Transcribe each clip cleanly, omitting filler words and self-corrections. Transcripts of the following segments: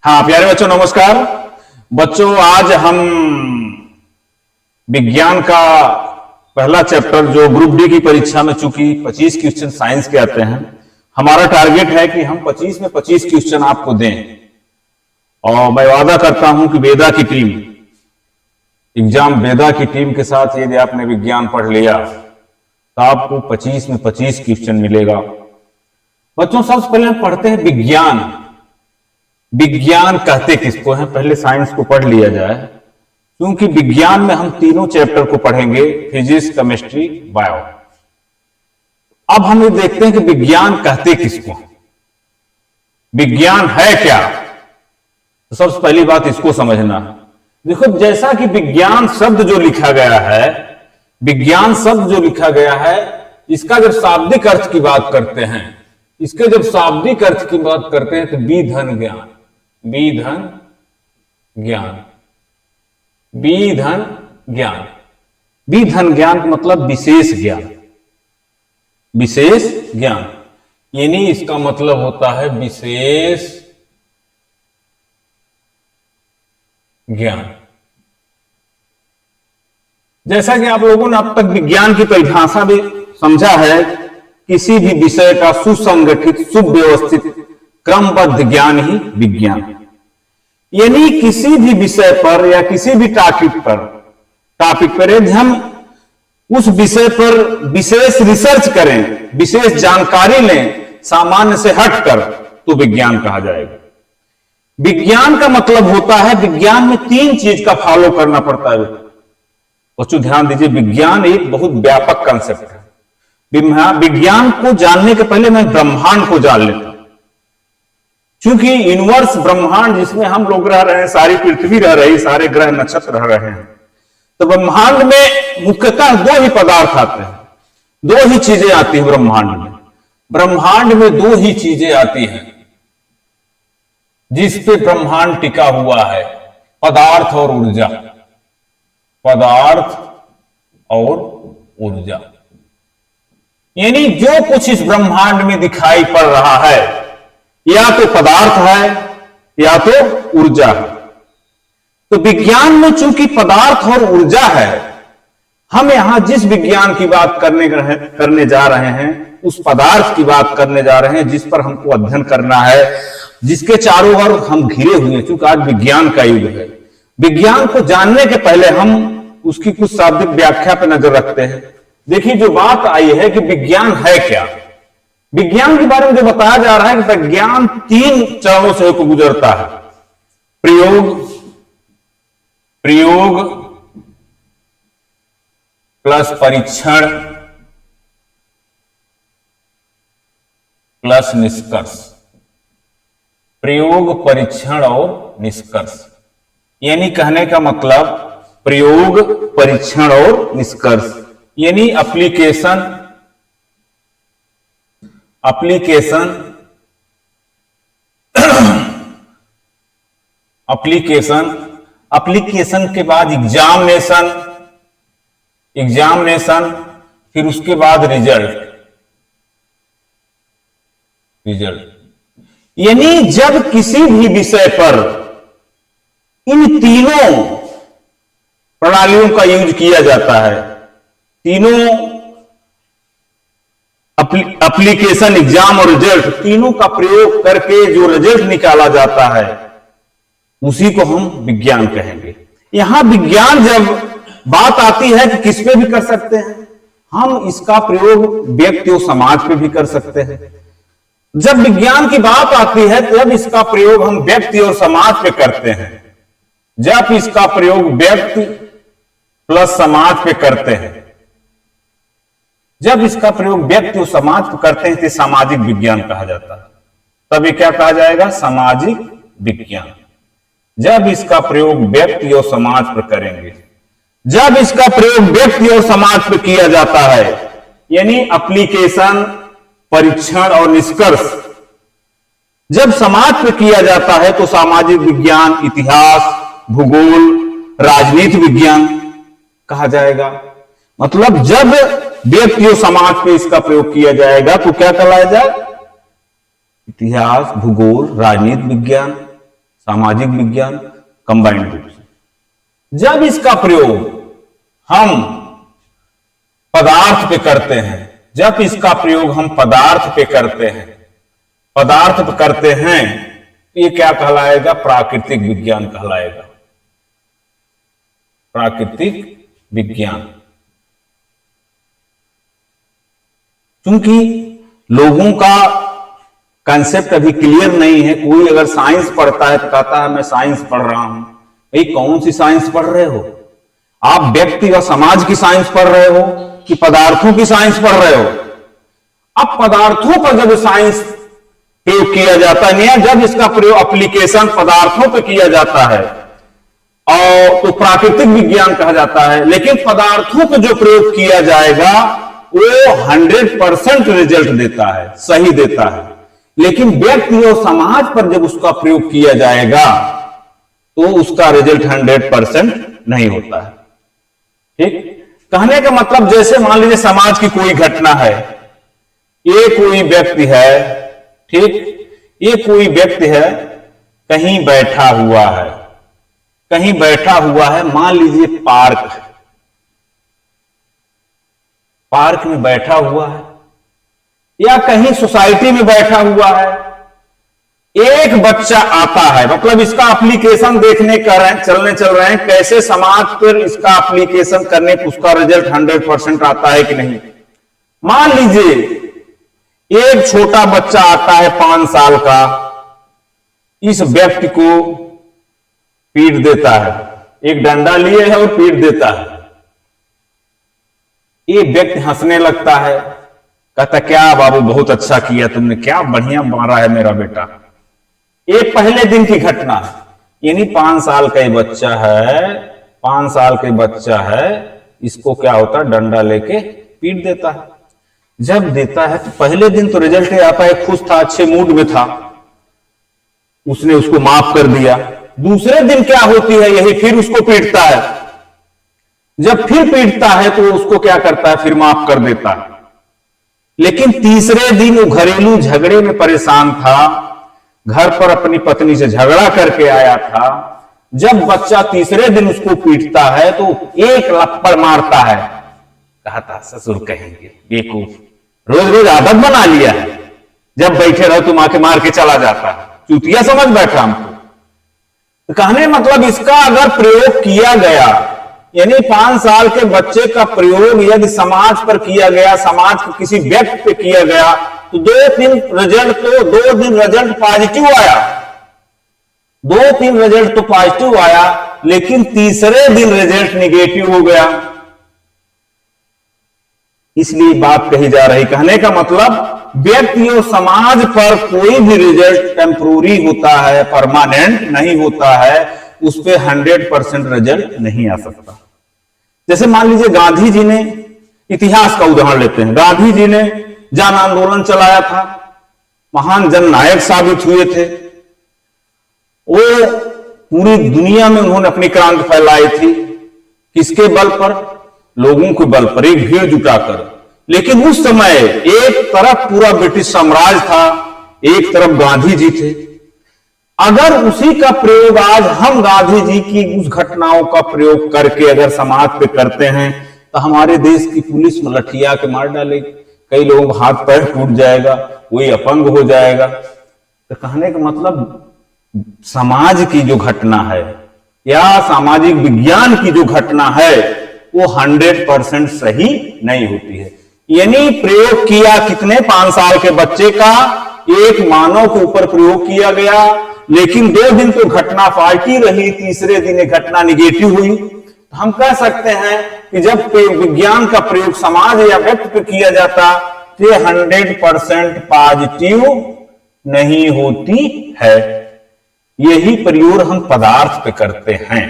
हाँ प्यारे बच्चों नमस्कार। बच्चों आज हम विज्ञान का पहला चैप्टर जो ग्रुप डी की परीक्षा में चूंकि 25 क्वेश्चन साइंस के आते हैं, हमारा टारगेट है कि हम 25 में 25 क्वेश्चन आपको दें। और मैं वादा करता हूं कि वेदा की टीम, एग्जाम वेदा की टीम के साथ यदि आपने विज्ञान पढ़ लिया तो आपको 25 में 25 क्वेश्चन मिलेगा। बच्चों सबसे पहले हम पढ़ते हैं विज्ञान। विज्ञान कहते किसको हैं, पहले साइंस को पढ़ लिया जाए, क्योंकि विज्ञान में हम तीनों चैप्टर को पढ़ेंगे, फिजिक्स, केमिस्ट्री, बायो। अब हम ये देखते हैं कि विज्ञान कहते किसको, विज्ञान है क्या। तो सबसे पहली बात इसको समझना। देखो, जैसा कि विज्ञान शब्द जो लिखा गया है, विज्ञान शब्द जो लिखा गया है, इसका जब शाब्दिक अर्थ की बात करते हैं, इसके जब शाब्दिक अर्थ की बात करते हैं तो विधन ज्ञान, विधन ज्ञान, विधन ज्ञान, विधन ज्ञान का मतलब विशेष ज्ञान, विशेष ज्ञान, यानी इसका मतलब होता है विशेष ज्ञान। जैसा कि आप लोगों ने अब तक विज्ञान की परिभाषा भी समझा है, किसी भी विषय का सुसंगठित, सुव्यवस्थित, क्रमबद्ध ज्ञान ही विज्ञान। यानी किसी भी विषय पर या किसी भी टॉपिक पर यदि हम उस विषय पर विशेष रिसर्च करें, विशेष जानकारी लें, सामान्य से हटकर, तो विज्ञान कहा जाएगा। विज्ञान का मतलब होता है, विज्ञान में तीन चीज का फॉलो करना पड़ता है। बच्चों ध्यान दीजिए, विज्ञान एक बहुत व्यापक कंसेप्ट है। विज्ञान को जानने के पहले मैं ब्रह्मांड को जान लेता हूं, क्योंकि यूनिवर्स ब्रह्मांड जिसमें हम लोग रह रहे हैं, सारी पृथ्वी रह रही, सारे ग्रह नक्षत्र रह रहे हैं, तो ब्रह्मांड में मुख्यतः दो ही पदार्थ आते हैं, दो ही चीजें आती हैं ब्रह्मांड में। ब्रह्मांड में दो ही चीजें आती हैं जिस पे ब्रह्मांड टिका हुआ है, पदार्थ और ऊर्जा, पदार्थ और ऊर्जा। यानी जो कुछ इस ब्रह्मांड में दिखाई पड़ रहा है, या तो पदार्थ है या तो ऊर्जा है। तो विज्ञान में चूंकि पदार्थ और ऊर्जा है, हम यहां जिस विज्ञान की बात करने जा रहे हैं, उस पदार्थ की बात करने जा रहे हैं जिस पर हमको अध्ययन करना है, जिसके चारों ओर हम घिरे हुए हैं। क्योंकि आज विज्ञान का युग है। विज्ञान को जानने के पहले हम उसकी कुछ शाब्दिक व्याख्या पर नजर रखते हैं। देखिए, जो बात आई है कि विज्ञान है क्या, विज्ञान के बारे में जो बताया जा रहा है कि विज्ञान तीन चरणों से होकर गुजरता है। प्रयोग प्लस परीक्षण प्लस निष्कर्ष। प्रयोग, परीक्षण और निष्कर्ष, यानी कहने का मतलब प्रयोग, परीक्षण और निष्कर्ष, यानी एप्लीकेशन के बाद एग्जामिनेशन, फिर उसके बाद रिजल्ट। यानी जब किसी भी विषय पर इन तीनों प्रणालियों का यूज किया जाता है, तीनों एप्लीकेशन, एग्जाम और रिजल्ट, तीनों का प्रयोग करके जो रिजल्ट निकाला जाता है, उसी को हम विज्ञान कहेंगे। यहां विज्ञान जब बात आती है कि किस पे भी कर सकते हैं, हम इसका प्रयोग व्यक्ति और समाज पे भी कर सकते हैं। जब विज्ञान की बात आती है तब इसका प्रयोग हम व्यक्ति और समाज पे करते हैं। जब इसका प्रयोग व्यक्ति प्लस समाज पे करते हैं, जब इसका प्रयोग व्यक्ति और समाज पे करते हैं, तो सामाजिक विज्ञान कहा जाता है। तभी क्या कहा जाएगा, सामाजिक विज्ञान। जब इसका प्रयोग व्यक्ति और समाज पर करेंगे, जब इसका प्रयोग व्यक्ति और समाज पर किया जाता है, यानी एप्लीकेशन, परीक्षण और निष्कर्ष जब समाज पर किया जाता है, तो सामाजिक विज्ञान, इतिहास, भूगोल, राजनीति विज्ञान कहा जाएगा। मतलब जब व्यक्ति और समाज पे इसका प्रयोग किया जाएगा तो क्या कहलाया जाए, इतिहास, भूगोल, राजनीति विज्ञान, सामाजिक विज्ञान कंबाइंड रूप से। जब इसका प्रयोग हम पदार्थ पे करते हैं, जब इसका प्रयोग हम पदार्थ पे करते हैं, पदार्थ पे करते हैं, तो ये क्या कहलाएगा? प्राकृतिक विज्ञान कहलाएगा, प्राकृतिक विज्ञान। क्योंकि लोगों का कंसेप्ट अभी क्लियर नहीं है। कोई अगर साइंस पढ़ता है तो कहता है मैं साइंस पढ़ रहा हूं। भाई कौन सी साइंस पढ़ रहे हो आप? व्यक्ति और समाज की साइंस पढ़ रहे हो कि पदार्थों की साइंस पढ़ रहे हो? अब पदार्थों पर जब साइंस प्रयोग किया जाता है, जब इसका प्रयोग एप्लीकेशन पदार्थों पर किया जाता है और तो प्राकृतिक विज्ञान कहा जाता है। लेकिन पदार्थों पर जो प्रयोग किया जाएगा वो 100% रिजल्ट देता है, सही देता है। लेकिन व्यक्ति और समाज पर जब उसका प्रयोग किया जाएगा तो उसका रिजल्ट 100% नहीं होता है। ठीक, कहने का मतलब जैसे मान लीजिए समाज की कोई घटना है, ये कोई व्यक्ति है, ठीक, ये कोई व्यक्ति है कहीं बैठा हुआ है, कहीं बैठा हुआ है, मान लीजिए पार्क है, पार्क में बैठा हुआ है या कहीं सोसाइटी में बैठा हुआ है। एक बच्चा आता है, मतलब इसका एप्लीकेशन देखने चल रहे हैं कैसे समाज पर इसका एप्लीकेशन करने पर उसका रिजल्ट 100% आता है कि नहीं। मान लीजिए एक छोटा बच्चा आता है 5 साल का, इस व्यक्ति को पीट देता है, एक डंडा लिए है और पीट देता है। ये व्यक्ति हंसने लगता है, कहता क्या बाबू बहुत अच्छा किया तुमने, क्या बढ़िया मारा है मेरा बेटा। ये पहले दिन की घटना है, यानी 5 साल का ये बच्चा है, 5 साल का बच्चा है, इसको क्या होता है डंडा लेके पीट देता है। जब देता है तो पहले दिन तो रिजल्ट आता है, खुश था, अच्छे मूड में था, उसने उसको माफ कर दिया। दूसरे दिन क्या होती है, यही फिर उसको पीटता है। जब फिर पीटता है तो उसको क्या करता है, फिर माफ कर देता है। लेकिन तीसरे दिन वो घरेलू झगड़े में परेशान था, घर पर अपनी पत्नी से झगड़ा करके आया था। जब बच्चा तीसरे दिन उसको पीटता है तो एक लप्पड़ मारता है, कहा था ससुर कहेंगे बेवकूफ, रोज रोज आदत बना लिया है, जब बैठे रहो तुम आके मार के चला जाता है, चूतिया समझ बैठा हमको। तो कहने मतलब इसका अगर प्रयोग किया गया, यानी 5 साल के बच्चे का प्रयोग यदि समाज पर किया गया, समाज के किसी व्यक्ति पे किया गया, तो 2 दिन रिजल्ट पॉजिटिव आया, 2-3 रिजल्ट तो पॉजिटिव आया, लेकिन तीसरे दिन रिजल्ट निगेटिव हो गया। इसलिए बात कही जा रही, कहने का मतलब व्यक्ति और समाज पर कोई भी रिजल्ट टेम्पोररी होता है, परमानेंट नहीं होता है, उस पर 100% रिजल्ट नहीं आ सकता। जैसे मान लीजिए गांधी जी ने, इतिहास का उदाहरण लेते हैं, गांधी जी ने जन आंदोलन चलाया था, महान जननायक साबित हुए थे, वो पूरी दुनिया में उन्होंने अपनी क्रांति फैलाई थी। किसके बल पर? लोगों के बल पर, एक भीड़ जुटाकर। लेकिन उस समय एक तरफ पूरा ब्रिटिश साम्राज्य था, एक तरफ गांधी जी थे। अगर उसी का प्रयोग आज हम गांधी जी की उस घटनाओं का प्रयोग करके अगर समाज पे करते हैं तो हमारे देश की पुलिस लठिया के मार डालेगी, कई लोगों का हाथ पैर टूट जाएगा, कोई अपंग हो जाएगा। तो कहने का मतलब समाज की जो घटना है या सामाजिक विज्ञान की जो घटना है वो 100% सही नहीं होती है। यानी प्रयोग किया कितने, 5 साल के बच्चे का एक मानव के ऊपर प्रयोग किया गया, लेकिन 2 दिन तो घटना पॉजिटिव रही, तीसरे दिन घटना निगेटिव हुई। हम कह सकते हैं कि जब विज्ञान का प्रयोग समाज या व्यक्ति पे किया जाता तो 100% पॉजिटिव नहीं होती है। यही प्रयोग हम पदार्थ पे करते हैं।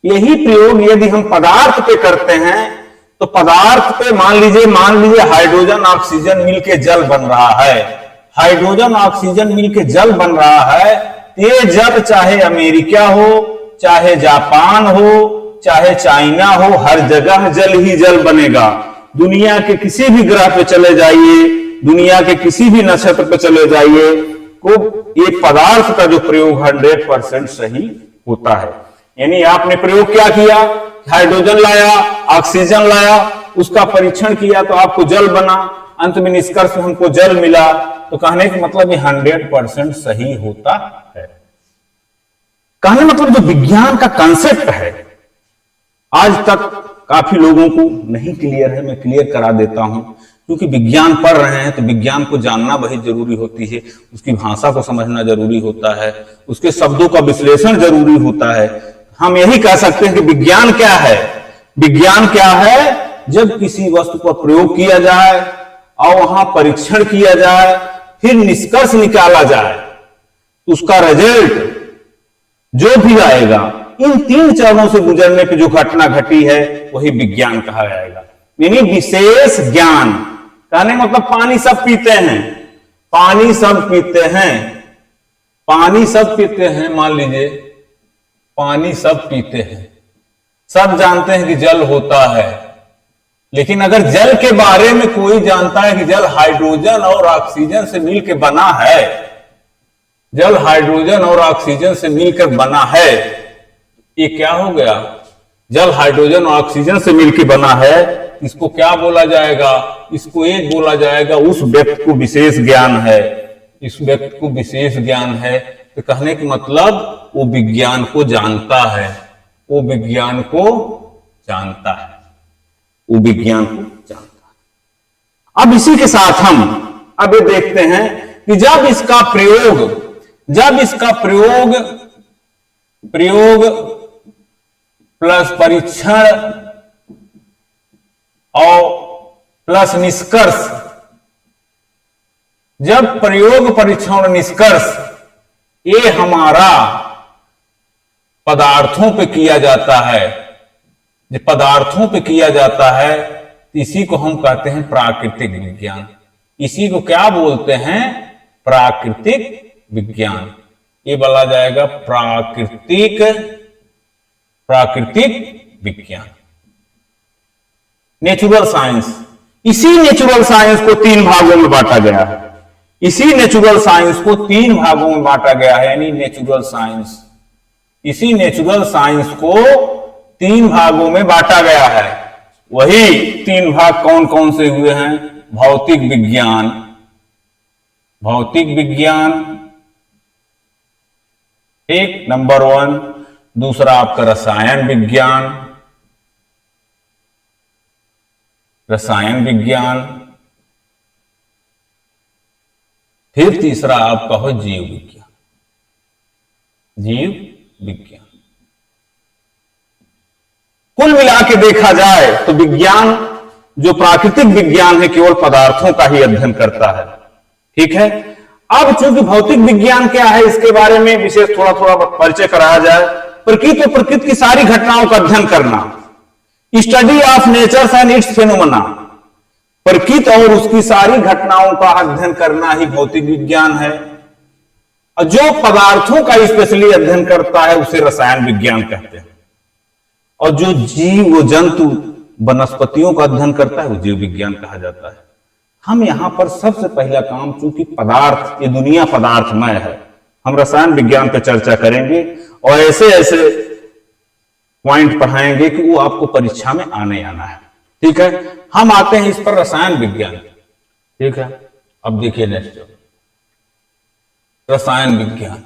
यही प्रयोग यदि हम पदार्थ पे करते हैं तो पदार्थ पे मान लीजिए हाइड्रोजन ऑक्सीजन मिलके जल बन रहा है, हाइड्रोजन ऑक्सीजन मिलके जल बन रहा है। ये जल चाहे अमेरिका हो, चाहे जापान हो, चाहे चाइना हो, हर जगह जल ही जल बनेगा। दुनिया के किसी भी ग्रह पे चले जाइए, दुनिया के किसी भी नक्षत्र पे चले जाइए, को ये पदार्थ का जो प्रयोग 100% सही होता है। यानी आपने प्रयोग क्या किया, हाइड्रोजन लाया, ऑक्सीजन लाया, उसका परीक्षण किया तो आपको जल बना, अंत में निष्कर्ष हमको जल मिला, तो कहने का मतलब ये 100% सही होता है। कहने मतलब जो विज्ञान का कंसेप्ट है आज तक काफी लोगों को नहीं क्लियर है, मैं क्लियर करा देता हूं। क्योंकि विज्ञान पढ़ रहे हैं तो विज्ञान को जानना बहुत जरूरी होती है, उसकी भाषा को समझना जरूरी होता है, उसके शब्दों का विश्लेषण जरूरी होता है। हम यही कह सकते हैं कि विज्ञान क्या है। विज्ञान क्या है, जब किसी वस्तु पर प्रयोग किया जाए और वहां परीक्षण किया जाए, फिर निष्कर्ष निकाला जाए, उसका रिजल्ट जो भी आएगा, इन 3 चरणों से गुजरने पर जो घटना घटी है वही विज्ञान कहा जाएगा। यानी विशेष ज्ञान। कहने मतलब पानी सब पीते हैं, पानी सब पीते हैं, पानी सब पीते हैं, मान लीजिए पानी सब पीते हैं, सब जानते हैं कि जल होता है, लेकिन अगर जल के बारे में कोई जानता है कि जल हाइड्रोजन और ऑक्सीजन से मिलकर बना है, जल हाइड्रोजन और ऑक्सीजन से मिलकर बना है, ये क्या हो गया, जल हाइड्रोजन और ऑक्सीजन से मिलकर बना है, इसको क्या बोला जाएगा, इसको एक बोला जाएगा उस व्यक्ति को विशेष ज्ञान है, इस व्यक्ति को विशेष ज्ञान है। तो कहने का मतलब वो विज्ञान को जानता है, वो विज्ञान को जानता है, वो विज्ञान को जानता है। अब इसी के साथ हम अब ये देखते हैं कि जब इसका प्रयोग प्लस परीक्षण और प्लस निष्कर्ष, जब प्रयोग परीक्षण और निष्कर्ष ये हमारा पदार्थों पे किया जाता है, जब पदार्थों पे किया जाता है तो इसी को हम कहते हैं प्राकृतिक विज्ञान। इसी को क्या बोलते हैं, प्राकृतिक विज्ञान। ये बोला जाएगा प्राकृतिक विज्ञान, नेचुरल साइंस। इसी नेचुरल साइंस को 3 भागों में बांटा गया है, इसी नेचुरल साइंस को 3 भागों में बांटा गया है, यानी नेचुरल साइंस, इसी नेचुरल साइंस को 3 भागों में बांटा गया है। वही 3 भाग कौन कौन से हुए हैं, भौतिक विज्ञान, एक नंबर 1, दूसरा आपका रसायन विज्ञान, फिर तीसरा आपका हो जीव विज्ञान। कुल मिला के देखा जाए तो विज्ञान, जो प्राकृतिक विज्ञान है, केवल पदार्थों का ही अध्ययन करता है। ठीक है। अब चूंकि भौतिक विज्ञान क्या है, इसके बारे में विशेष थोड़ा थोड़ा परिचय कराया जाए। प्रकृति की सारी घटनाओं का अध्ययन करना, study of nature and it's phenomena, प्रकृति और उसकी सारी घटनाओं का अध्ययन करना ही भौतिक विज्ञान है। और जो पदार्थों का स्पेशली अध्ययन करता है उसे रसायन विज्ञान कहते हैं। और जो जीव व जंतु वनस्पतियों का अध्ययन करता है वो जीव विज्ञान कहा जाता है। हम यहां पर सबसे पहला काम, चूंकि पदार्थ, ये दुनिया पदार्थमय है, हम रसायन विज्ञान पर चर्चा करेंगे और ऐसे ऐसे पॉइंट पढ़ाएंगे कि वो आपको परीक्षा में आना है। ठीक है। हम आते हैं इस पर रसायन विज्ञान। ठीक है। अब देखिए नेक्स्ट, रसायन विज्ञान।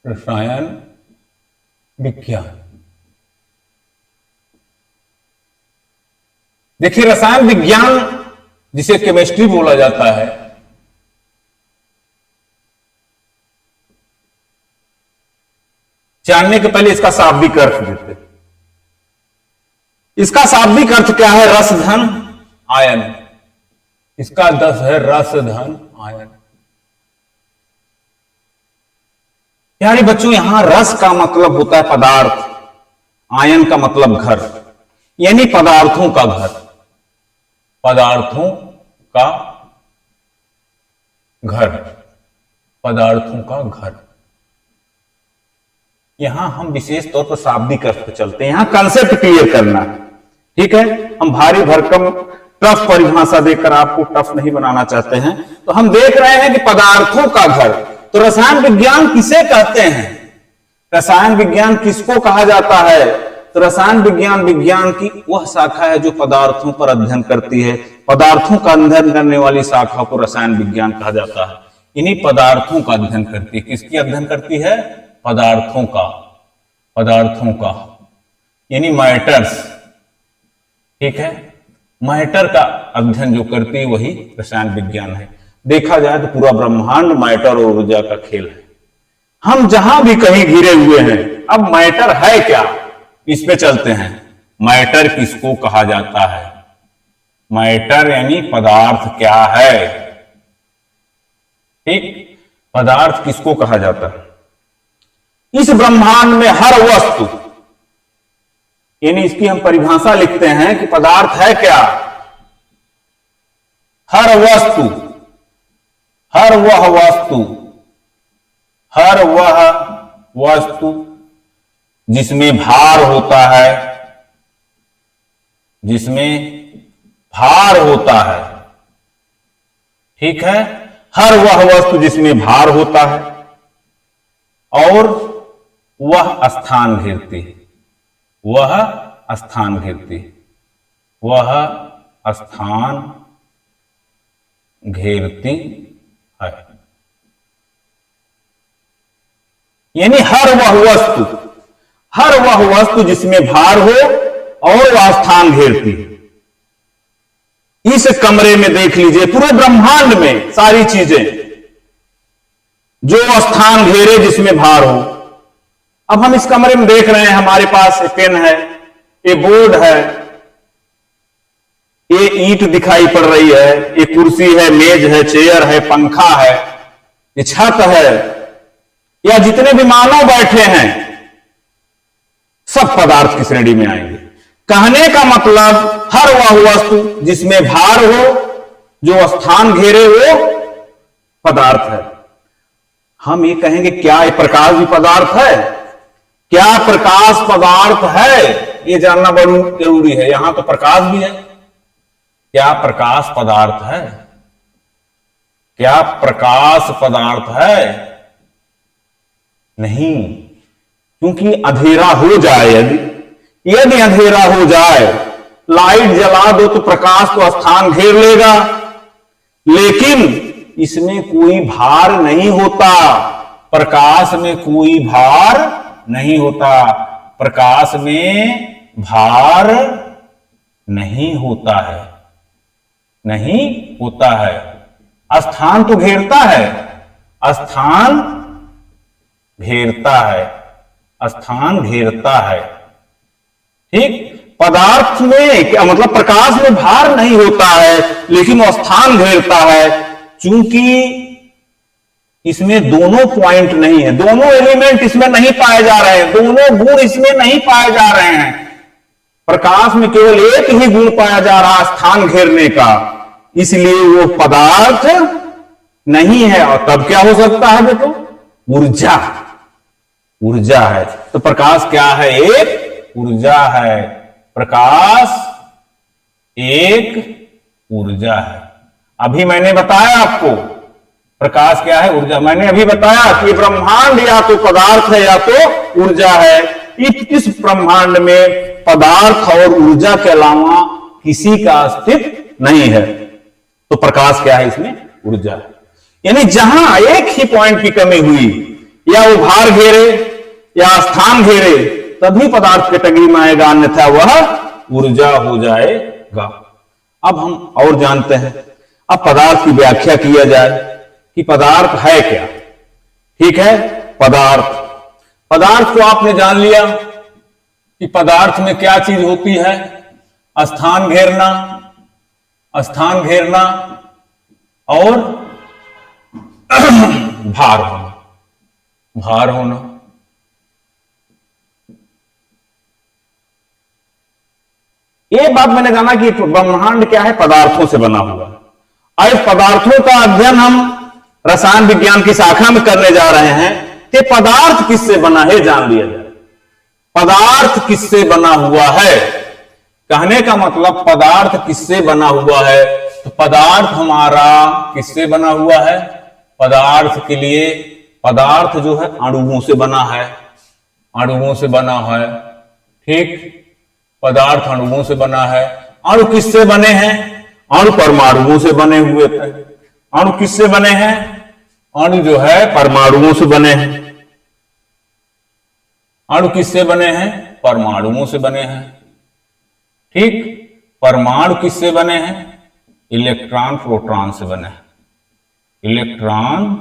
रसायन विज्ञान, देखिए रसायन विज्ञान जिसे केमिस्ट्री बोला जाता है, जानने के पहले इसका शाब्दिक अर्थ देते। इसका शाब्दिक अर्थ क्या है, रस धन आयन। इसका 10 है रस धन आयन। यानी बच्चों यहां रस का मतलब होता है पदार्थ, आयन का मतलब घर, यानी पदार्थों का घर, पदार्थों का घर, पदार्थों का घर। यहां हम विशेष तौर पर शाब्दिक अर्थ पे चलते हैं, यहां कंसेप्ट क्लियर करना है, ठीक है। हम भारी भरकम टफ परिभाषा देकर आपको टफ नहीं बनाना चाहते हैं। तो हम देख रहे हैं कि पदार्थों का घर, तो रसायन विज्ञान किसे कहते हैं, रसायन विज्ञान किसको कहा जाता है? तो रसायन विज्ञान विज्ञान की वह शाखा है जो पदार्थों पर अध्ययन करती है। पदार्थों का अध्ययन करने वाली शाखा को रसायन विज्ञान कहा जाता है। इन्हीं पदार्थों का अध्ययन करती है। किसकी अध्ययन करती है? पदार्थों का, पदार्थों का यानी मैटर्स, ठीक है। मैटर का अध्ययन जो करती है वही रसायन विज्ञान है। देखा जाए तो पूरा ब्रह्मांड मैटर और ऊर्जा का खेल है। हम जहां भी कहीं घिरे हुए हैं, अब मैटर है क्या, इस पे चलते हैं। मैटर किसको कहा जाता है? मैटर यानी पदार्थ क्या है, ठीक। पदार्थ किसको कहा जाता है? इस ब्रह्मांड में हर वस्तु, यानी इसकी हम परिभाषा लिखते हैं कि पदार्थ है क्या? हर वस्तु, हर वह वस्तु, हर वह वस्तु जिसमें भार होता है, जिसमें भार होता है, ठीक है। हर वह वस्तु जिसमें भार होता है और वह स्थान घेरती है, वह स्थान घेरती है, वह स्थान घेरती है, यानी हर वह वस्तु, हर वह वस्तु जिसमें भार हो और वह स्थान घेरती है। इस कमरे में देख लीजिए, पूरे ब्रह्मांड में सारी चीजें जो स्थान घेरे जिसमें भार हो। अब हम इस कमरे में देख रहे हैं, हमारे पास पेन है, ये बोर्ड है, ये ईंट दिखाई पड़ रही है, ये कुर्सी है, मेज है, चेयर है, पंखा है, ये छत है, या जितने भी मानव बैठे हैं सब पदार्थ की श्रेणी में आएंगे। कहने का मतलब हर वह वस्तु जिसमें भार हो, जो स्थान घेरे, वो पदार्थ है। हम ये कहेंगे क्या ये प्रकाश भी पदार्थ है? क्या प्रकाश पदार्थ है? ये जानना बहुत जरूरी है। यहां तो प्रकाश भी है, क्या प्रकाश पदार्थ है? क्या प्रकाश पदार्थ है? नहीं, क्योंकि अंधेरा हो जाए, यदि अंधेरा हो जाए, लाइट जला दो तो प्रकाश तो स्थान घेर लेगा, लेकिन इसमें कोई भार नहीं होता। प्रकाश में कोई भार नहीं होता, प्रकाश में भार नहीं होता है, नहीं होता है। स्थान तो घेरता है, स्थान घेरता है, स्थान घेरता है, ठीक। पदार्थ में क्या मतलब? प्रकाश में भार नहीं होता है, लेकिन वह स्थान घेरता है। चूंकि इसमें दोनों पॉइंट नहीं है, दोनों एलिमेंट इसमें नहीं पाए जा रहे हैं, दोनों गुण इसमें नहीं पाए जा रहे हैं। प्रकाश में केवल एक ही गुण पाया जा रहा है, स्थान घेरने का, इसलिए वो पदार्थ नहीं है। और तब क्या हो सकता है बेटो? ऊर्जा, ऊर्जा है। तो प्रकाश क्या है? एक ऊर्जा है। प्रकाश एक ऊर्जा है। अभी मैंने बताया आपको प्रकाश क्या है, ऊर्जा। मैंने अभी बताया कि ब्रह्मांड या तो पदार्थ है या तो ऊर्जा है। इस ब्रह्मांड में पदार्थ और ऊर्जा के अलावा किसी का अस्तित्व नहीं है। तो प्रकाश क्या है? इसमें ऊर्जा है। यानी जहां एक ही पॉइंट की कमी हुई, या वो भार घेरे या स्थान घेरे, तभी पदार्थ कैटेगरी में आएगा, अन्यथा वह ऊर्जा हो जाएगा। अब हम और जानते हैं, अब पदार्थ की व्याख्या किया जाए कि पदार्थ है क्या। ठीक है, पदार्थ, पदार्थ को आपने जान लिया कि पदार्थ में क्या चीज होती है? स्थान घेरना, स्थान घेरना और भार होना, भार होना। ये बात मैंने जाना कि ब्रह्मांड क्या है? पदार्थों से बना हुआ। अब पदार्थों का अध्ययन हम रसायन विज्ञान की शाखा में करने जा रहे हैं। कि पदार्थ किससे बना है, जान लिया जाए। पदार्थ किससे बना हुआ है, कहने का मतलब पदार्थ किससे बना हुआ है, तो पदार्थ हमारा किससे बना हुआ है, पदार्थ के लिए पदार्थ जो है अणुओं से बना है, अणुओं से बना है। ठीक, पदार्थ अणुओं से बना है। अणु किससे बने हैं, अणु परमाणुओं से बने हुए थे। अणु किससे बने हैं, अणु जो है परमाणुओं से बने हैं। अणु किससे बने हैं, परमाणुओं से बने हैं। ठीक, परमाणु किससे बने हैं, इलेक्ट्रॉन प्रोटॉन से बने हैं। इलेक्ट्रॉन,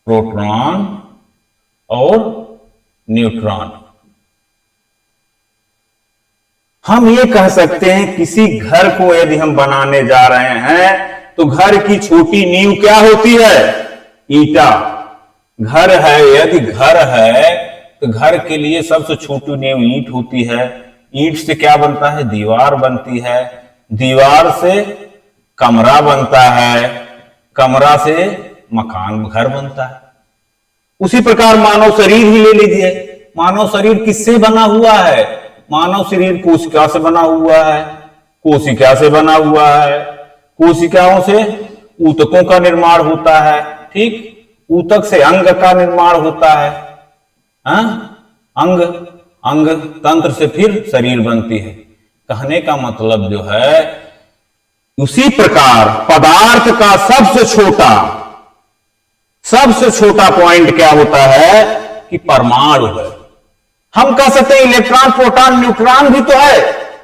प्रोटॉन और न्यूट्रॉन। हम ये कह सकते हैं किसी घर को यदि हम बनाने जा रहे हैं तो घर की छोटी नींव क्या होती है, ईटा। घर है, यदि घर है तो घर के लिए सबसे छोटी नींव ईंट होती है। ईंट से क्या बनता है, दीवार बनती है। दीवार से कमरा बनता है, कमरा से मकान, घर बनता है। उसी प्रकार मानव शरीर ही ले लीजिए। मानव शरीर किससे बना हुआ है, मानव शरीर कोशिका से बना हुआ है। कोशिका से बना हुआ है, कोशिकाओं से ऊतकों का निर्माण होता है। ठीक, ऊतक से अंग का निर्माण होता है। अंग, अंग तंत्र से फिर शरीर बनती है। कहने का मतलब जो है, उसी प्रकार पदार्थ का सबसे छोटा पॉइंट क्या होता है कि परमाणु है। हम कह सकते हैं इलेक्ट्रॉन, प्रोटॉन, न्यूट्रॉन भी तो है,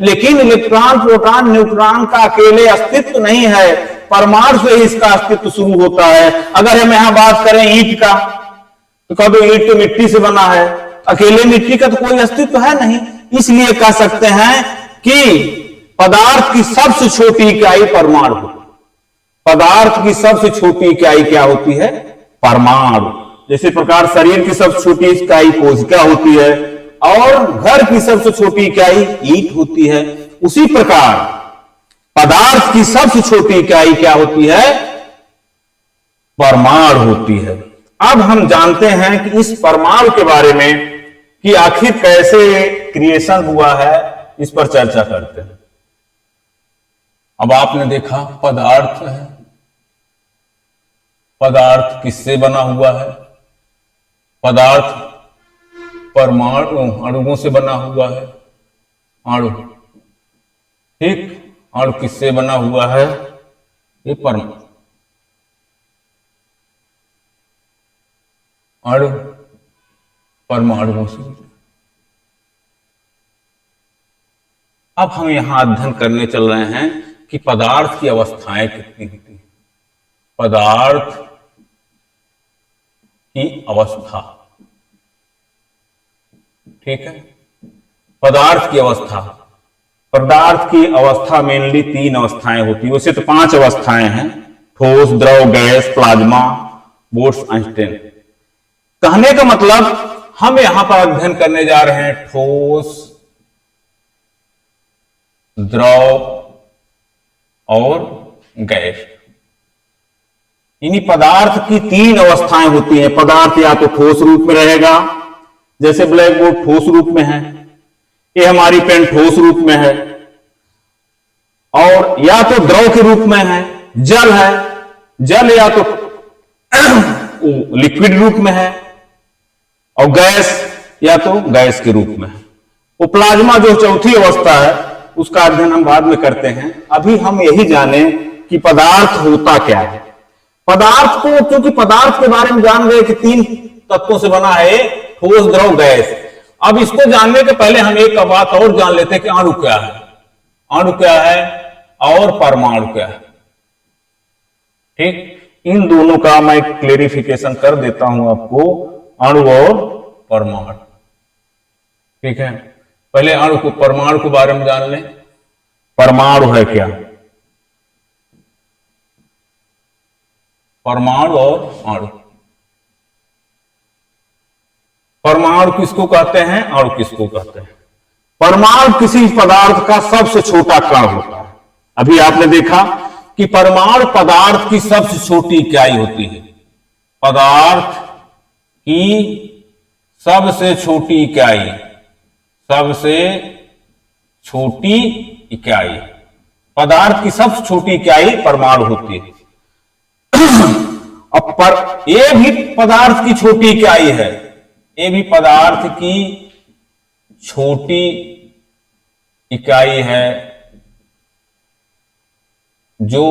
लेकिन इलेक्ट्रॉन, प्रोटॉन, न्यूट्रॉन का अकेले अस्तित्व नहीं है, परमाणु से ही इसका अस्तित्व शुरू होता है। अगर हम यहां बात करें ईंट का, तो कह दो ईंट तो मिट्टी से बना है, अकेले मिट्टी का तो कोई अस्तित्व है नहीं। इसलिए कह सकते हैं कि पदार्थ की सबसे छोटी इकाई परमाणु। पदार्थ की सबसे छोटी इकाई क्या होती है, परमाणु। जैसे प्रकार शरीर की सबसे छोटी इकाई कोशिका होती है और घर की सबसे छोटी इकाई ईंट होती है। उसी प्रकार पदार्थ की सबसे छोटी इकाई क्या होती है, परमाणु होती है। अब हम जानते हैं कि इस परमाणु के बारे में कि आखिर कैसे क्रिएशन हुआ है, इस पर चर्चा करते हैं। अब आपने देखा पदार्थ है, पदार्थ किससे बना हुआ है, पदार्थ परमाणु अणुओं से बना हुआ है। अणु, ठीक, अणु किससे बना हुआ है, ये परमाणु। अणु परमाणुओं से। अब हम यहां अध्ययन करने चल रहे हैं कि पदार्थ की अवस्थाएं कितनी होती हैं। पदार्थ की अवस्था, ठीक है, पदार्थ की अवस्था। पदार्थ की अवस्था मेनली 3 अवस्थाएं होती है। वैसे तो 5 अवस्थाएं हैं, ठोस, द्रव, गैस, प्लाज्मा, बोर्स-आइंस्टाइन। कहने का मतलब हम यहां पर अध्ययन करने जा रहे हैं ठोस, द्रव और गैस। इन्हीं पदार्थ की 3 अवस्थाएं होती हैं। पदार्थ या तो ठोस रूप में रहेगा, जैसे ब्लैक बोर्ड ठोस रूप में है, ये हमारी पेन ठोस रूप में है, और या तो द्रव के रूप में है, जल है, जल या तो लिक्विड रूप में है, और गैस या तो गैस के रूप में है। वो प्लाज्मा जो चौथी अवस्था है, उसका अध्ययन हम बाद में करते हैं। अभी हम यही जाने कि पदार्थ होता क्या है। पदार्थ को, क्योंकि पदार्थ के बारे में जान गए कि 3 तत्वों से बना है, ठोस, द्रव, गैस। अब इसको जानने के पहले हम एक बात और जान लेते हैं कि अणु क्या है, अणु क्या है और परमाणु क्या है। ठीक, इन दोनों का मैं क्लेरिफिकेशन कर देता हूं आपको, अणु और परमाणु। ठीक है, पहले अणु को, परमाणु के बारे में जान लें। परमाणु है क्या, परमाणु और अणु। परमाणु किसको कहते हैं, अणु किसको कहते हैं। परमाणु किसी पदार्थ का सबसे छोटा कण होता है। अभी आपने देखा कि परमाणु पदार्थ की सबसे छोटी इकाई होती है। पदार्थ की सबसे छोटी इकाई, सबसे छोटी इकाई, पदार्थ की सबसे छोटी इकाई परमाणु होती है। अब पर ये भी पदार्थ की छोटी इकाई है, ये भी पदार्थ की छोटी इकाई है जो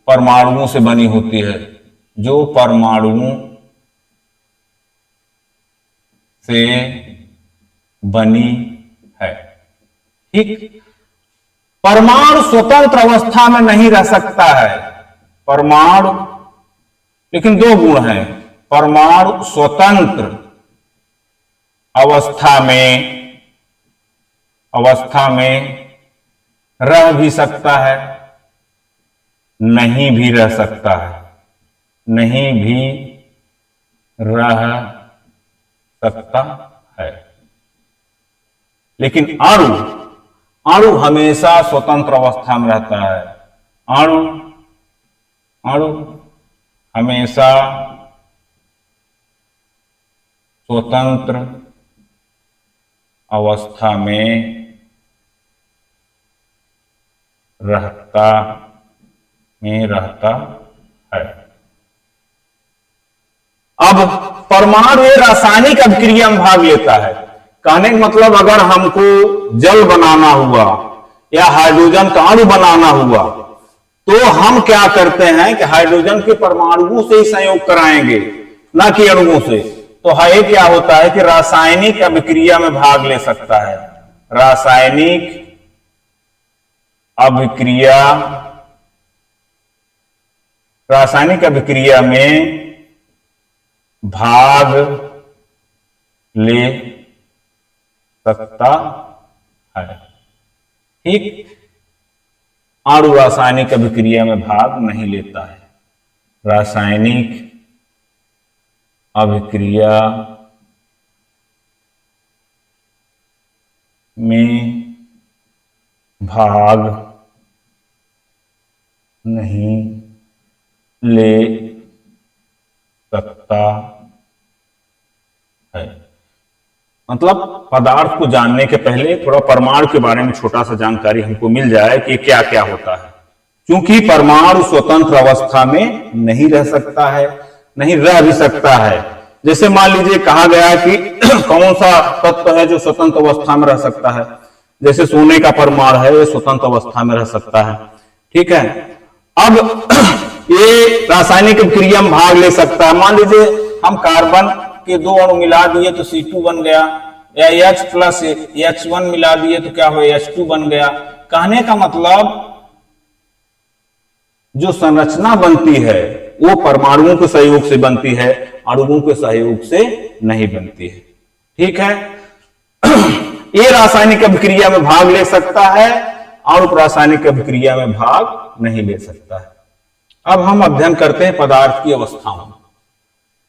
परमाणुओं से बनी होती है, जो परमाणुओं से बनी है। ठीक, परमाणु स्वतंत्र अवस्था में नहीं रह सकता है। परमाणु, लेकिन दो गुण हैं, परमाणु स्वतंत्र अवस्था में रह भी सकता है, नहीं भी रह सकता है, नहीं भी रह सकता है। लेकिन अणु हमेशा स्वतंत्र अवस्था में रहता है। अणु हमेशा स्वतंत्र अवस्था में रहता है। अब परमाणु रासायनिक अभिक्रिया में भाग लेता है। कहने का मतलब, अगर हमको जल बनाना हुआ या हाइड्रोजन का अणु बनाना हुआ तो हम क्या करते हैं कि हाइड्रोजन के परमाणुओं से ही संयोग कराएंगे, ना कि अणुओं से। तो है क्या होता है कि रासायनिक अभिक्रिया में भाग ले सकता है, रासायनिक अभिक्रिया में भाग ले सकता है। ठीक, अणु रासायनिक अभिक्रिया में भाग नहीं लेता है। रासायनिक अभिक्रिया में भाग नहीं ले सकता है। मतलब पदार्थ को जानने के पहले थोड़ा परमाणु के बारे में छोटा सा जानकारी हमको मिल जाए कि क्या क्या होता है। क्योंकि परमाणु स्वतंत्र अवस्था में नहीं रह सकता है, नहीं रह भी सकता है। जैसे मान लीजिए कहा गया कि कौन सा तत्व है जो स्वतंत्र अवस्था में रह सकता है, जैसे सोने का परमाणु है, ये स्वतंत्र अवस्था में रह सकता है। ठीक है, अब ये रासायनिक क्रिया में भाग ले सकता है। मान लीजिए हम कार्बन के दो अणु मिला दिए तो C2 बन गया, या H प्लस H1 मिला दिए तो क्या हुआ, H2 बन गया। कहने का मतलब जो संरचना बनती है वो परमाणुओं के सहयोग से बनती है, अणुओं के सहयोग से नहीं बनती है। ठीक है, ये रासायनिक अभिक्रिया में भाग ले सकता है, अणु रासायनिक अभिक्रिया में भाग नहीं ले सकता है। अब हम अध्ययन करते हैं पदार्थ की अवस्थाओं।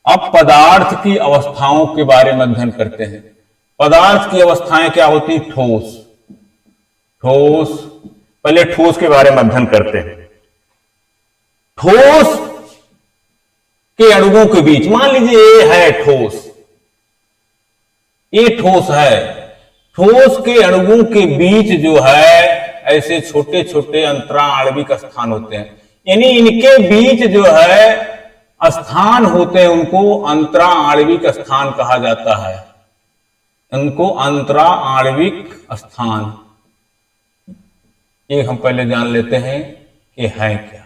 अब पदार्थ की अवस्थाओं के बारे में अध्ययन करते हैं। पदार्थ की अवस्थाएं क्या होती? ठोस। पहले ठोस के बारे में अध्ययन करते हैं। ठोस के अणुओं के बीच, मान लीजिए ये है ठोस, ये ठोस है। ठोस के अणुओं के बीच जो है ऐसे छोटे छोटे अंतराणविक स्थान होते हैं, यानी इनके बीच जो है स्थान होते हैं, उनको अंतराणविक स्थान कहा जाता है। इनको अंतराणविक स्थान, ये हम पहले जान लेते हैं कि है क्या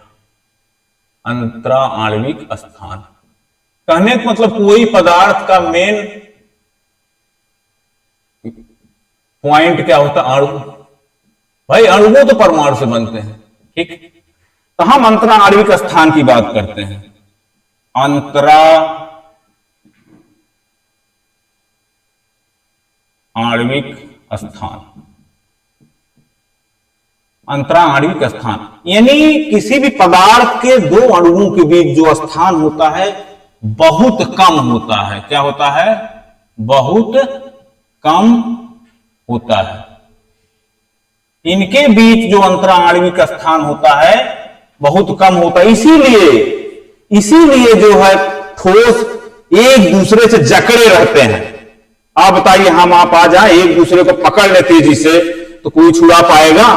अंतराणविक स्थान। कहने का मतलब कोई पदार्थ का मेन पॉइंट क्या होता है? अणु। भाई अणुओं तो परमाणु से बनते हैं, ठीक। तो हम अंतराणविक स्थान की बात करते हैं। अंतराणविक स्थान, अंतराणविक स्थान यानी किसी भी पदार्थ के दो अणुओं के बीच जो स्थान होता है बहुत कम होता है। क्या होता है? बहुत कम होता है। इनके बीच जो अंतराणविक स्थान होता है बहुत कम होता है। इसीलिए जो है ठोस एक दूसरे से जकड़े रहते हैं। आप बताइए, हम आप आ जाए एक दूसरे को पकड़ ले तेजी से, तो कोई छुड़ा पाएगा?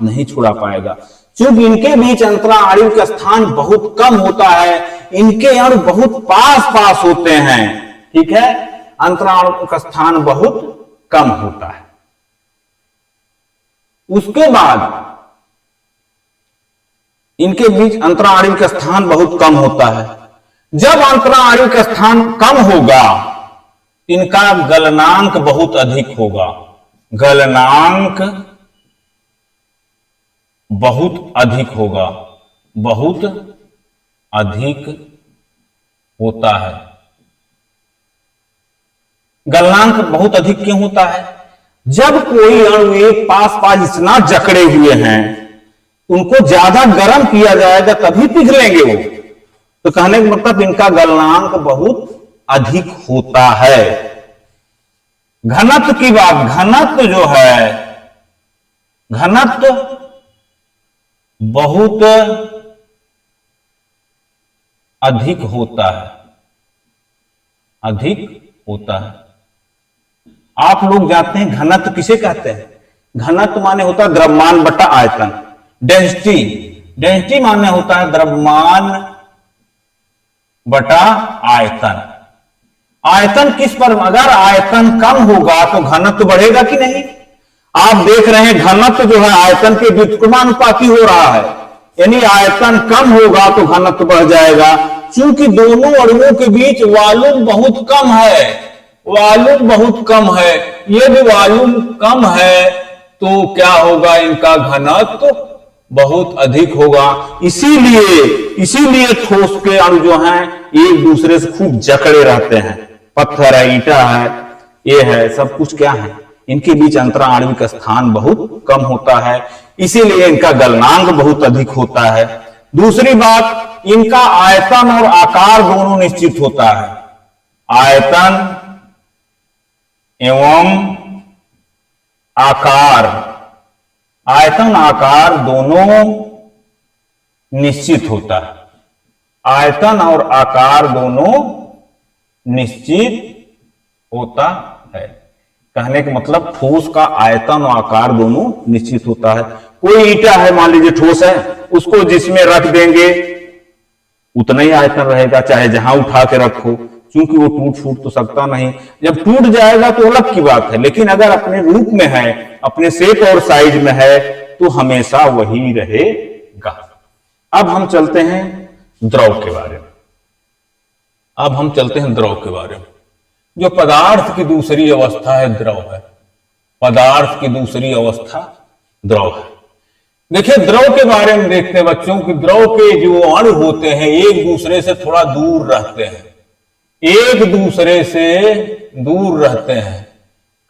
नहीं छुड़ा पाएगा। क्योंकि इनके बीच अंतराणु का स्थान बहुत कम होता है, इनके अणु बहुत पास पास होते हैं। ठीक है, अंतराणु का स्थान बहुत कम होता है। उसके बाद इनके बीच अंतराणु का स्थान बहुत कम होता है। जब अंतराणु का स्थान कम होगा, इनका गलनांक बहुत अधिक होगा। गलनांक बहुत अधिक होगा, बहुत अधिक होता है। गलनांक बहुत अधिक क्यों होता है? जब कोई अणु एक पास पास इतना जकड़े हुए हैं, उनको ज्यादा गर्म किया जाएगा तभी पिघलेंगे वो। तो कहने का मतलब इनका गलनांक बहुत अधिक होता है। घनत्व की बात, घनत्व जो है, घनत्व बहुत अधिक होता है, अधिक होता है। आप लोग जानते हैं घनत्व किसे कहते हैं? घनत्व माने होता है द्रव्यमान बटा आयतन। डेंसिटी, डेंसिटी माने होता है द्रव्यमान बटा आयतन। आयतन किस पर? अगर आयतन कम होगा तो घनत्व बढ़ेगा कि नहीं? आप देख रहे हैं घनत्व जो है आयतन के व्युत्क्रमानुपाती हो रहा है, यानी आयतन कम होगा तो घनत्व बढ़ जाएगा। क्योंकि दोनों अणुओं के बीच वॉल्यूम बहुत कम है, वॉल्यूम बहुत कम है। यदि वॉल्यूम कम है तो क्या होगा? इनका घनत्व बहुत अधिक होगा। इसीलिए ठोस के अणु जो हैं एक दूसरे से खूब जकड़े रहते हैं। पत्थर है, ईंटा है, ये है, सब कुछ क्या है, इनके बीच अंतराणविक स्थान बहुत कम होता है, इसीलिए इनका गलनांक बहुत अधिक होता है। दूसरी बात, इनका आयतन और आकार दोनों निश्चित होता है। आयतन एवं आकार, आयतन आकार दोनों निश्चित होता है। आयतन और आकार दोनों निश्चित होता है। कहने का मतलब ठोस का आयतन और आकार दोनों निश्चित होता है। कोई ईंटा है, मान लीजिए ठोस है, उसको जिसमें रख देंगे उतना ही आयतन रहेगा, चाहे जहां उठा के रखो, क्योंकि वो टूट फूट तो सकता नहीं। जब टूट जाएगा तो अलग की बात है, लेकिन अगर अपने रूप में है, अपने शेप और साइज में है, तो हमेशा वही रहेगा। अब हम चलते हैं द्रव के बारे में। अब हम चलते हैं द्रव के बारे में। जो पदार्थ की दूसरी अवस्था है द्रव है। पदार्थ की दूसरी अवस्था द्रव है। देखिए द्रव के बारे में देखते हैं बच्चों कि द्रव के जो अणु होते हैं एक दूसरे से थोड़ा दूर रहते हैं, एक दूसरे से दूर रहते हैं।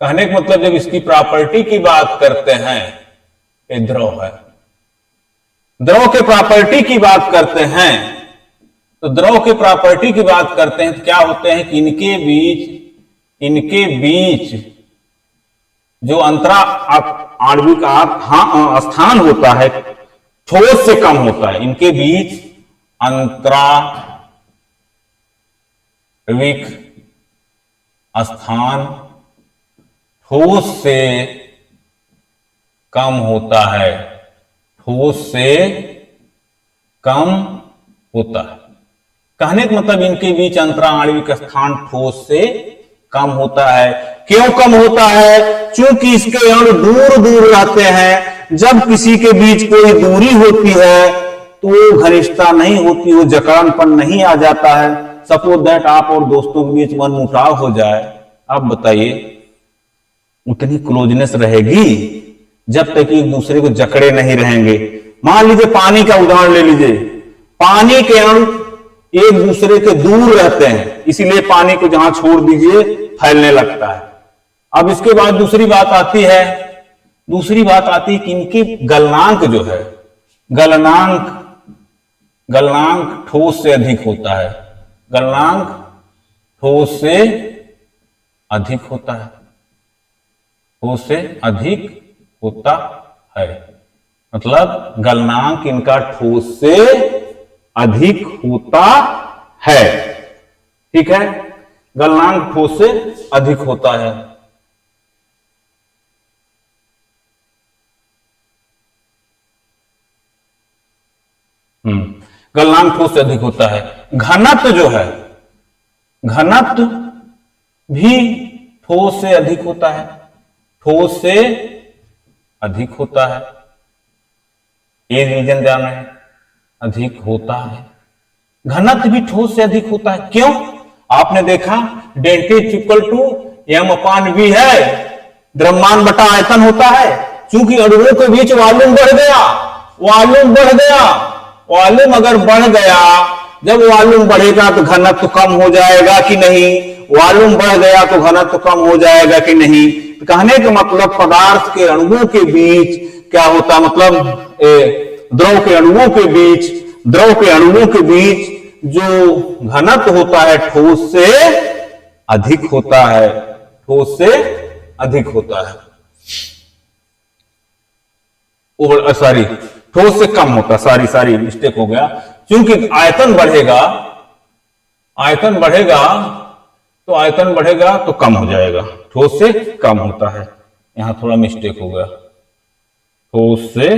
कहने का मतलब जब इसकी प्रॉपर्टी की बात करते हैं, ये द्रव है। द्रव के प्रॉपर्टी की बात करते हैं, तो द्रव के प्रॉपर्टी की बात करते हैं तो क्या होते हैं कि इनके बीच जो अंतरा आणविक स्थान होता है ठोस से कम होता है। इनके बीच अंतराणविक स्थान ठोस से कम होता है, ठोस से कम होता है। कहने का मतलब इनके बीच अंतराणविक स्थान ठोस से कम होता है। क्यों कम होता है? क्योंकि इसके अणु दूर दूर रहते हैं। जब किसी के बीच कोई दूरी होती है तो घनिष्ठता नहीं होती, वो जकड़नपन नहीं आ जाता है। सपोज दैट आप और दोस्तों के बीच मनमुटाव हो जाए, आप बताइए उतनी क्लोजनेस रहेगी जब तक एक दूसरे को जकड़े नहीं रहेंगे। मान लीजिए पानी का उदाहरण ले लीजिए, पानी के अणु एक दूसरे के दूर रहते हैं, इसीलिए पानी को जहां छोड़ दीजिए फैलने लगता है। अब इसके बाद दूसरी बात आती है कि इनकी गलनांक जो है, गलनांक ठोस से अधिक होता है। गलनांक ठोस से अधिक होता है, ठोस से अधिक होता है। मतलब गलनांक इनका ठोस से अधिक होता है। ठीक है, गलनांक ठोस से अधिक होता है। गलनांक ठोस से अधिक होता है। घनत्व जो है, घनत्व भी ठोस से अधिक होता है, ठोस से अधिक होता है। ये रीजन जाना है, अधिक होता है। घनत्व भी ठोस से अधिक होता है। क्यों? आपने देखा डेंसिटी इक्वल टू m/v है, द्रव्यमान बटा आयतन होता है। चूंकि अणुओं के बीच वॉल्यूम बढ़ गया, वॉल्यूम बढ़ गया, वॉल्यूम अगर बढ़ गया, जब वॉल्यूम बढ़ेगा तो घनत्व कम हो जाएगा कि नहीं? वॉल्यूम बढ़ गया तो घनत्व कम हो जाएगा कि नहीं? तो कहने का मतलब पदार्थ के अणुओं के बीच क्या होता, मतलब द्रव के अणुओं के बीच, द्रव के अणुओं के बीच जो घनत्व होता है ठोस से अधिक होता है, ठोस से अधिक होता है। सॉरी, ठोस से कम होता, सॉरी मिस्टेक हो गया। क्योंकि आयतन बढ़ेगा, आयतन बढ़ेगा तो आयतन बढ़ेगा तो कम हो जाएगा, ठोस से कम होता है। यहां थोड़ा मिस्टेक हो गया, ठोस से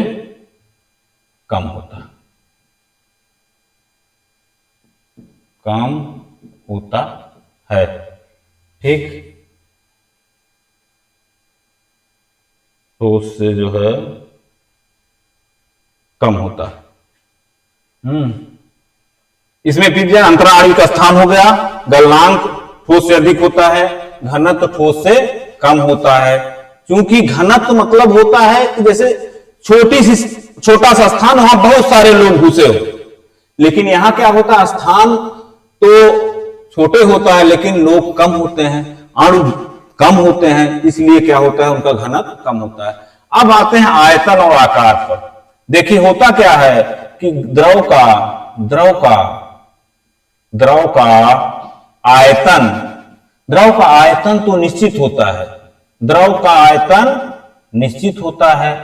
कम होता है, कम होता है। ठीक, ठोस से जो है कम होता है। इसमें फिर अंतराणविक स्थान हो गया, गलनांक ठोस से अधिक होता है, घनत्व ठोस से कम होता है। क्योंकि घनत्व मतलब होता है कि जैसे छोटा सा स्थान, वहां बहुत सारे लोग घुसे हो, लेकिन यहां क्या होता है, स्थान तो छोटे होता है लेकिन लोग कम होते हैं, अणु कम होते हैं, इसलिए क्या होता है, उनका घनत्व कम होता है। अब आते हैं आयतन और आकार पर। देखिए होता क्या है कि द्रव का आयतन, द्रव का आयतन तो निश्चित होता है, द्रव का आयतन निश्चित होता है,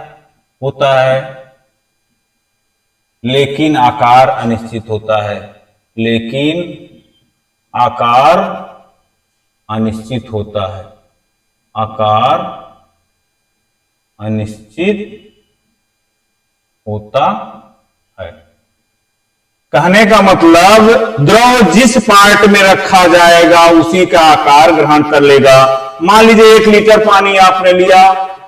लेकिन आकार अनिश्चित होता है, लेकिन आकार अनिश्चित होता है, आकार अनिश्चित होता है। कहने का मतलब द्रव जिस पार्ट में रखा जाएगा उसी का आकार ग्रहण कर लेगा। मान लीजिए 1 लीटर पानी आपने लिया,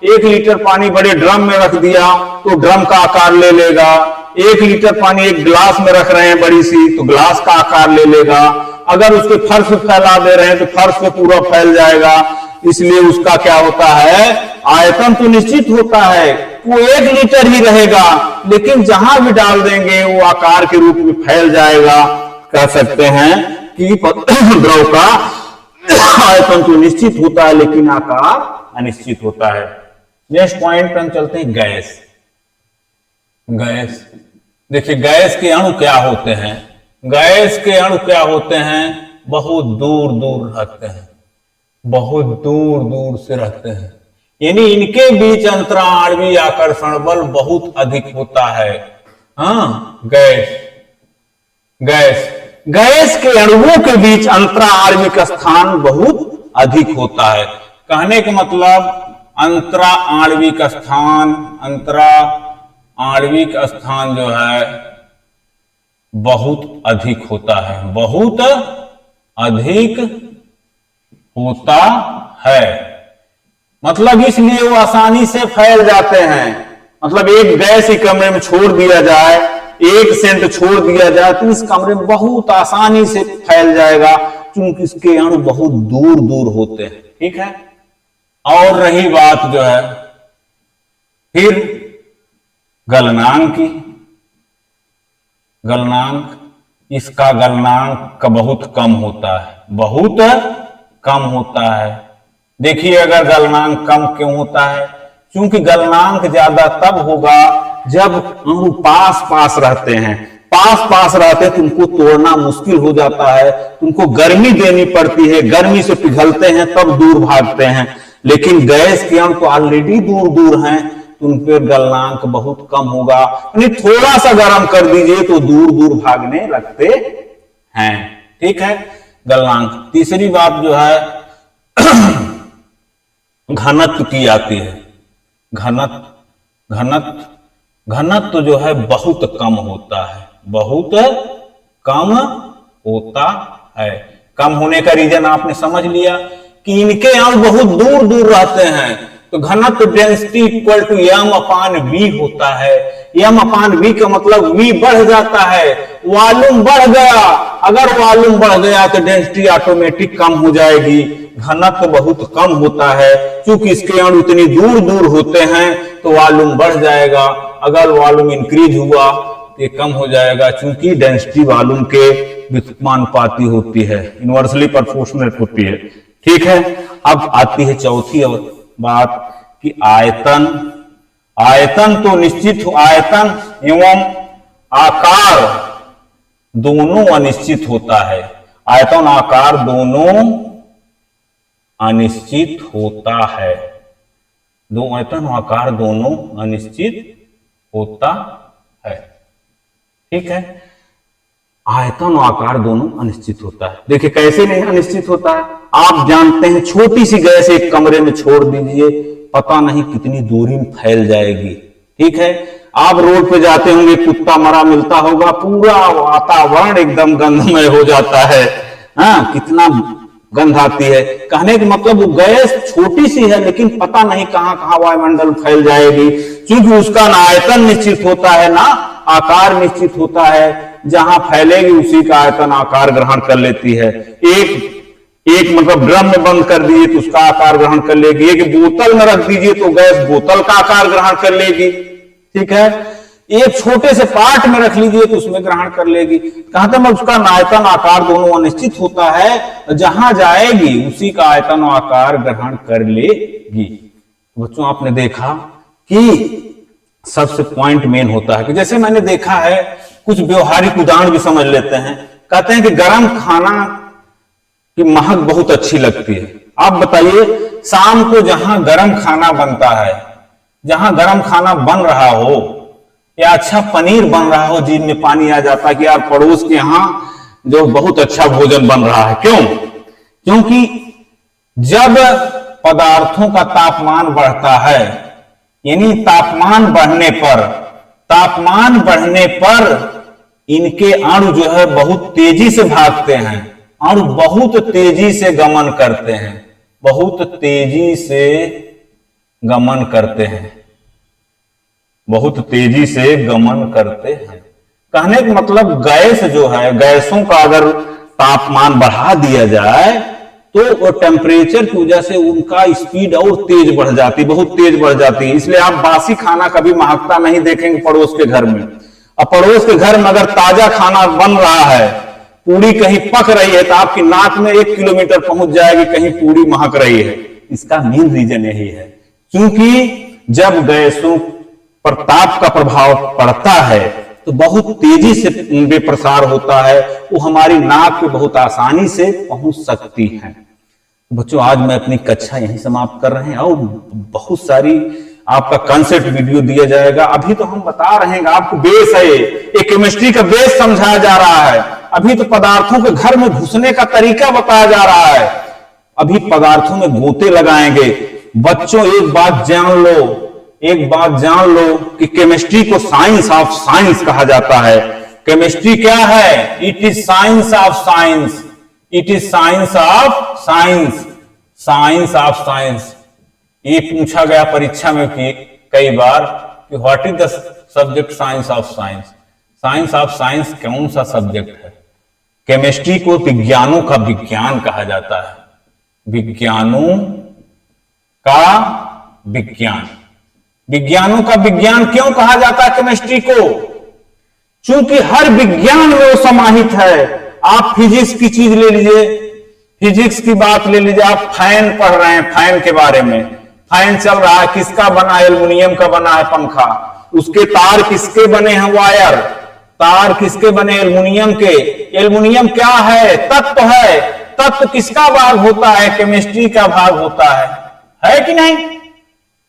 1 लीटर पानी बड़े ड्रम में रख दिया तो ड्रम का आकार ले लेगा। 1 लीटर पानी एक गिलास में रख रहे हैं बड़ी सी, तो गिलास का आकार ले लेगा। अगर उसके फर्श पे फैला दे रहे हैं तो फर्श पे पूरा फैल जाएगा। इसलिए उसका क्या होता है, आयतन तो निश्चित होता है, वो 1 लीटर ही रहेगा, लेकिन जहां भी डाल देंगे वो आकार के रूप में फैल जाएगा। कह सकते हैं कि द्रव का आयतन तो निश्चित होता है लेकिन आकार अनिश्चित होता है। नेक्स्ट पॉइंट पर हम चलते हैं, गैस। गैस, देखिए गैस के अणु क्या होते हैं, गैस के अणु क्या होते हैं, बहुत दूर दूर रहते हैं, बहुत दूर दूर से रहते हैं, यानी इनके बीच अंतराणवीय आकर्षण बल बहुत अधिक होता है। हाँ, गैस के अणुओं के बीच अंतराणविक स्थान बहुत अधिक होता है। कहने का मतलब अंतराणविक स्थान जो है बहुत अधिक होता है, बहुत अधिक होता है। मतलब इसलिए वो आसानी से फैल जाते हैं। मतलब एक गैस ही कमरे में छोड़ दिया जाए, 1 सेंट छोड़ दिया जाए तो इस कमरे में बहुत आसानी से फैल जाएगा, क्योंकि इसके अणु बहुत दूर दूर होते हैं। ठीक है। और रही बात जो है फिर गलनांक की, गलनांक, इसका गलनांक बहुत कम होता है, बहुत कम होता है। देखिए अगर गलनांक कम क्यों होता है, क्योंकि गलनांक ज्यादा तब होगा जब अणु पास पास रहते हैं, पास पास रहते हैं तो उनको तोड़ना मुश्किल हो जाता है, उनको गर्मी देनी पड़ती है, गर्मी से पिघलते हैं तब दूर भागते हैं। लेकिन गैस के अणु तो ऑलरेडी दूर दूर हैं तो उन पर गलनांक बहुत कम होगा, यानी थोड़ा सा गर्म कर दीजिए तो दूर दूर भागने लगते हैं। ठीक है। गलनांक। तीसरी बात जो है घनत्व की आती है। घनत्व जो है बहुत कम होता है, बहुत कम होता है। कम होने का रीजन आपने समझ लिया कि इनके अणु बहुत दूर दूर रहते हैं, तो घनत्व density equal to m upon v होता है। m अपान v का मतलब v बढ़ जाता है, वॉल्यूम बढ़ गया। अगर वॉल्यूम बढ़ गया तो डेंसिटी ऑटोमेटिक कम हो जाएगी। घनत्व बहुत कम होता है, क्योंकि इसके अणु इतनी दूर दूर होते हैं तो वॉल्यूम बढ़ जाएगा। अगर वॉल्यूम इंक्रीज हुआ तो ये कम हो जाएगा, क्योंकि डेंसिटी वॉल्यूम के व्युत्क्रमानुपाती होती है, इनवर्सली प्रोपोर्शनल होती है। ठीक है, अब आती है चौथी बात कि आयतन। आयतन तो निश्चित, आयतन एवं आकार दोनों अनिश्चित होता है। आयतन आकार दोनों अनिश्चित होता है। दो आयतन आकार दोनों अनिश्चित होता है। ठीक है, आयतन और आकार दोनों अनिश्चित होता है। देखिए कैसे नहीं अनिश्चित होता है, आप जानते हैं छोटी सी गैस एक कमरे में छोड़ दीजिए, पता नहीं कितनी दूरी में फैल जाएगी। ठीक है, आप रोड पे जाते होंगे, कुत्ता मरा मिलता होगा, पूरा वातावरण एकदम गंधमय हो जाता है। हाँ, कितना गंध आती है। कहने का मतलब वो गैस छोटी सी है, लेकिन पता नहीं कहां कहां वायुमंडल में फैल जाएगी, क्योंकि उसका ना आयतन निश्चित होता है ना आकार निश्चित होता है। जहां फैलेगी उसी का आयतन आकार ग्रहण कर लेती है। एक मतलब ड्रम में बंद कर दीजिए तो उसका आकार ग्रहण कर लेगी, एक बोतल में रख दीजिए तो गैस बोतल का आकार ग्रहण कर लेगी। ठीक है, एक छोटे से पार्ट में रख लीजिए तो उसमें ग्रहण कर लेगी। कहां तक उसका आयतन आकार दोनों अनिश्चित होता है, जहां जाएगी उसी का आयतन आकार ग्रहण कर लेगी। बच्चों आपने देखा कि सबसे पॉइंट मेन होता है कि जैसे मैंने देखा है, कुछ व्यवहारिक उदाहरण भी समझ लेते हैं। कहते हैं कि गर्म खाना की महक बहुत अच्छी लगती है। आप बताइए, शाम को जहां गर्म खाना बनता है, जहां गर्म खाना बन रहा हो, या अच्छा पनीर बन रहा हो, जीभ में पानी आ जाता है कि यार पड़ोस के यहां जो बहुत अच्छा भोजन बन रहा है। क्यों? क्योंकि जब पदार्थों का तापमान बढ़ता है, यानी तापमान बढ़ने पर इनके अणु जो है बहुत तेजी से भागते हैं, अणु बहुत तेजी से गमन करते हैं, बहुत तेजी से गमन करते हैं, बहुत तेजी से गमन करते हैं। कहने का मतलब गैस जो है, गैसों का अगर तापमान बढ़ा दिया जाए तो वो टेम्परेचर की वजह से उनका स्पीड और तेज बढ़ जाती, बहुत तेज बढ़ जाती है। इसलिए आप बासी खाना कभी महकता नहीं देखेंगे पड़ोस के घर में। अब पड़ोस के घर में अगर ताजा खाना बन रहा है, पूरी कहीं पक रही है, तो आपकी नाक में 1 किलोमीटर पहुंच जाएगी कहीं पूरी महक रही है। इसका मेन रीजन यही है, क्योंकि जब गैसों पर ताप का प्रभाव पड़ता है तो बहुत तेजी से वे प्रसार होता है, वो हमारी नाक पे बहुत आसानी से पहुंच सकती है। बच्चों आज मैं अपनी कक्षा यहीं समाप्त कर रहे हैं, और बहुत सारी आपका कंसेप्ट वीडियो दिया जाएगा। अभी तो हम बता रहे हैं, आपको बेस है, एक केमिस्ट्री का बेस समझाया जा रहा है। अभी तो पदार्थों के घर में घुसने का तरीका बताया जा रहा है, अभी पदार्थों में गोते लगाएंगे। बच्चों एक बात जान लो कि केमिस्ट्री को साइंस ऑफ साइंस कहा जाता है। केमिस्ट्री क्या है? It is science of science, it is science of science, science of science. ये पूछा गया परीक्षा में कि कई बार कि what is the subject science of science. Science of science कौन सा सब्जेक्ट है? केमिस्ट्री को विज्ञानों का विज्ञान कहा जाता है, विज्ञानों का विज्ञान। विज्ञानों का विज्ञान क्यों कहा जाता है केमिस्ट्री को? क्योंकि हर विज्ञान में वो समाहित है। आप फिजिक्स की चीज ले लीजिए, फिजिक्स की बात ले लीजिए, आप फैन पढ़ रहे हैं, फैन के बारे में, फैन चल रहा है, किसका बना है? एल्युमिनियम का बना है पंखा। उसके तार किसके बने हैं? वायर। तार किसके बने? एल्युमिनियम के। एल्युमिनियम क्या है? तत्व है। तत्व किसका भाग होता है? केमिस्ट्री का भाग होता है कि नहीं?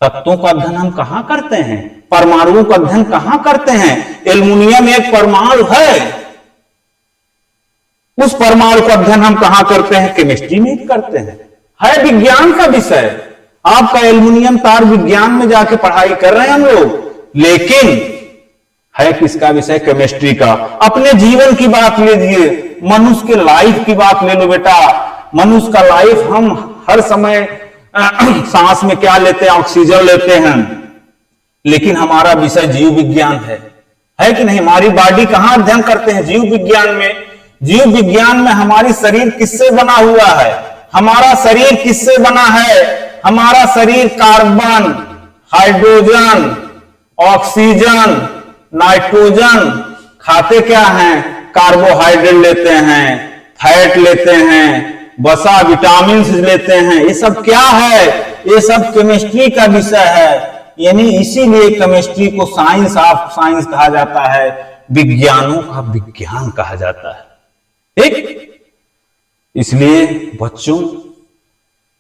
तत्वों का अध्ययन हम कहां करते हैं? परमाणुओं का अध्ययन कहां करते हैं? एल्युमिनियम एक परमाणु है, उस परमाणु का अध्ययन हम कहां करते हैं? केमिस्ट्री में ही करते हैं। है विज्ञान का विषय। आपका एल्युमिनियम तार विज्ञान में जाके पढ़ाई कर रहे हैं हम लोग, लेकिन है किसका विषय? केमिस्ट्री का। अपने जीवन की बात लीजिए, मनुष्य के लाइफ की बात ले लो बेटा। मनुष्य का लाइफ, हम हर समय सांस में क्या लेते हैं? ऑक्सीजन लेते हैं, लेकिन हमारा विषय जीव विज्ञान है कि नहीं? हमारी बॉडी कहां अध्ययन करते हैं? जीव विज्ञान में। जीव विज्ञान में हमारी शरीर किससे बना हुआ है? हमारा शरीर किससे बना है? हमारा शरीर कार्बन, हाइड्रोजन, ऑक्सीजन, नाइट्रोजन, खाते क्या हैं? कार्बोहाइड्रेट लेते हैं, फैट लेते हैं, वसा, विटामिन लेते हैं। ये सब क्या है? ये सब केमिस्ट्री का विषय है। यानी इसीलिए केमिस्ट्री को साइंस ऑफ साइंस कहा जाता है, विज्ञानों का विज्ञान कहा जाता है। ठीक, इसलिए बच्चों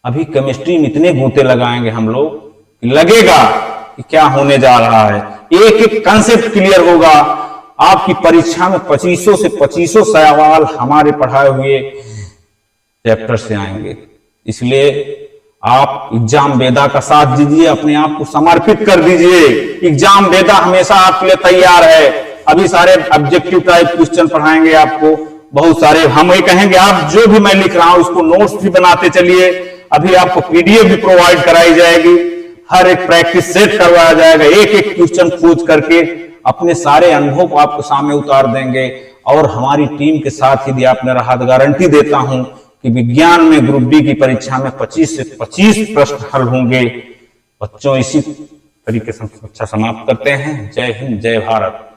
अभी केमिस्ट्री में इतने गूंते लगाएंगे हम लोग कि लगेगा कि क्या होने जा रहा है। एक एक कंसेप्ट क्लियर होगा। आपकी परीक्षा में 2500 से 2500 सवाल हमारे पढ़ाए हुए चैप्टर से आएंगे। इसलिए आप एग्जाम वेदा का साथ दीजिए, अपने आप को समर्पित कर दीजिए। एग्जाम वेदा हमेशा आपके लिए तैयार है। अभी सारे ऑब्जेक्टिव टाइप क्वेश्चन पढ़ाएंगे आपको, बहुत सारे। हम ये कहेंगे आप जो भी मैं लिख रहा हूं उसको नोट्स भी बनाते चलिए। अभी आपको पीडीएफ भी प्रोवाइड कराई जाएगी, हर एक प्रैक्टिस सेट करवाया जाएगा। एक एक क्वेश्चन खोज करके अपने सारे अनुभव को आपको सामने उतार देंगे। और हमारी टीम के साथ यदि आप मेरा हाथ गारंटी देता हूं कि विज्ञान में ग्रुप डी की परीक्षा में 25 से 25 प्रश्न हल होंगे। बच्चों इसी तरीके से अच्छा समाप्त करते हैं। जय हिंद, जय भारत।